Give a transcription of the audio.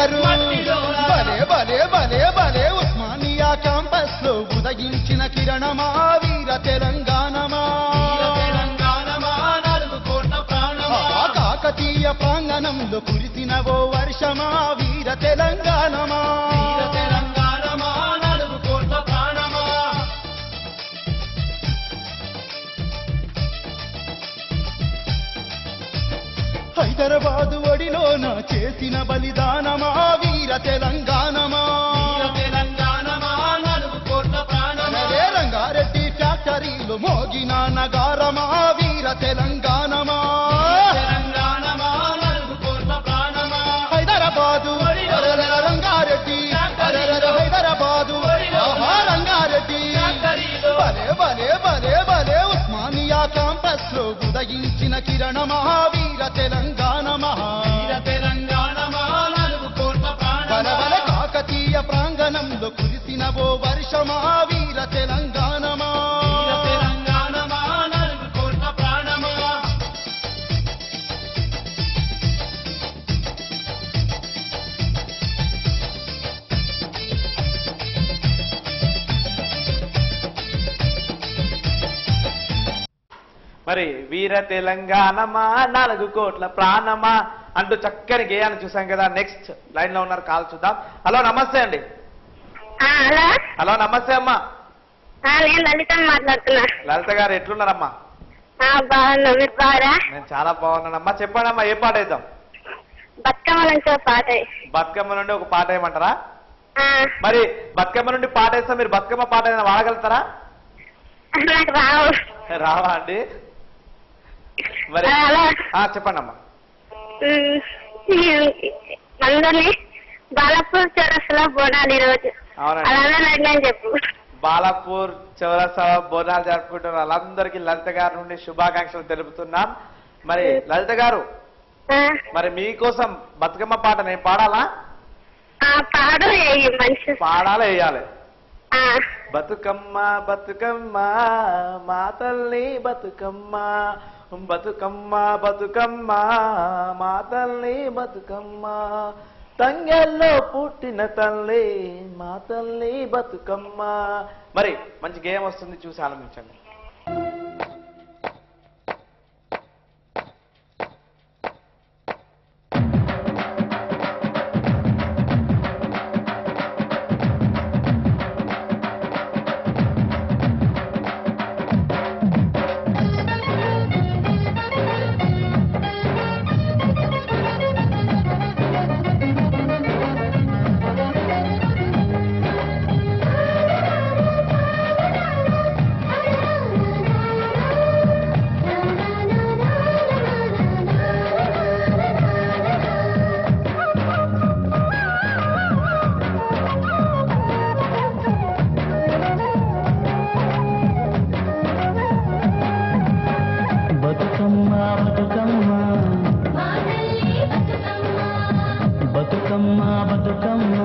భలే భలే భలే భలే ఉస్మానియా క్యాంపస్ లో ఉదయించిన కిరణమా వీర తెలంగాణమా కాకతీయ ప్రాంగణంలో కురిసిన ఓ వర్షమా వీర తెలంగాణమా హైదరాబాదు ఒడిలోన చేసిన బలిదానమా వీర తెలంగాణమా రంగారెడ్డి ఫ్యాక్టరీలో మోగిన నగారమా వీర తెలంగాణమా హైదరాబాదు రంగారెడ్డి హైదరాబాదు రంగారెడ్డి భలే భలే భలే భలే ఉస్మానియా క్యాంపస్ లో ఉదయించిన కిరణమా వీర తెలంగాణమా బలబల కాకతీయ ప్రాంగణంలో కురిసిన ఓ వర్షమా వీర తెలంగాణమా మరి వీర తెలంగాణమా 4 కోట్ల ప్రాణమా అంటూ చక్కని గేయాన్ని చూసాం కదా. నెక్స్ట్ లైన్ లో ఉన్నారు, కాల్ చూద్దాం. హలో నమస్తే అండి. హలో నమస్తే అమ్మా. నేను లలిత మాట్లాడుతున్నా. లలిత గారు ఎట్లున్నారమ్మా? నేను చాలా బాగున్నానమ్మా. చెప్పండి అమ్మా, ఏ పాట వేద్దాం? బతుకమ్మ నుంచి పాట. బతుకమ్మ నుండి ఒక పాట వేయమంటారా? మరి బతుకమ్మ నుండి పాట వేస్తా, మీరు బతుకమ్మ పాట ఏదైనా వాడగలుగుతారా? నాకు రావు. రావా అండి? మరి చెప్పండి అమ్మా. అందరినీ బాలాపూర్ చౌరస్తాలో బోనాలు ఈరోజు. అవునండి, చెప్పు. బాలాపూర్ చౌరస్తా బోనాలు జరుపుకుంటున్న వాళ్ళందరికీ లలిత గారి నుండి శుభాకాంక్షలు తెలుపుతున్నాం. మరి లలిత గారు, మరి మీకోసం బతుకమ్మ పాట నేను పాడాలా? పాడు, మంచి పాడాలి, వేయాలి. బతుకమ్మ బతుకమ్మ మా తల్లి బతుకమ్మ, బతుకమ్మ బతుకమ్మ మా తల్లి బతుకమ్మ, తంగెల్లో పుట్టిన తల్లి మా తల్లి బతుకమ్మ. మరి మంచి గేమ్ వస్తుంది, చూసి ఆనందించండి. బతుకమ్మ బతుకమ్మ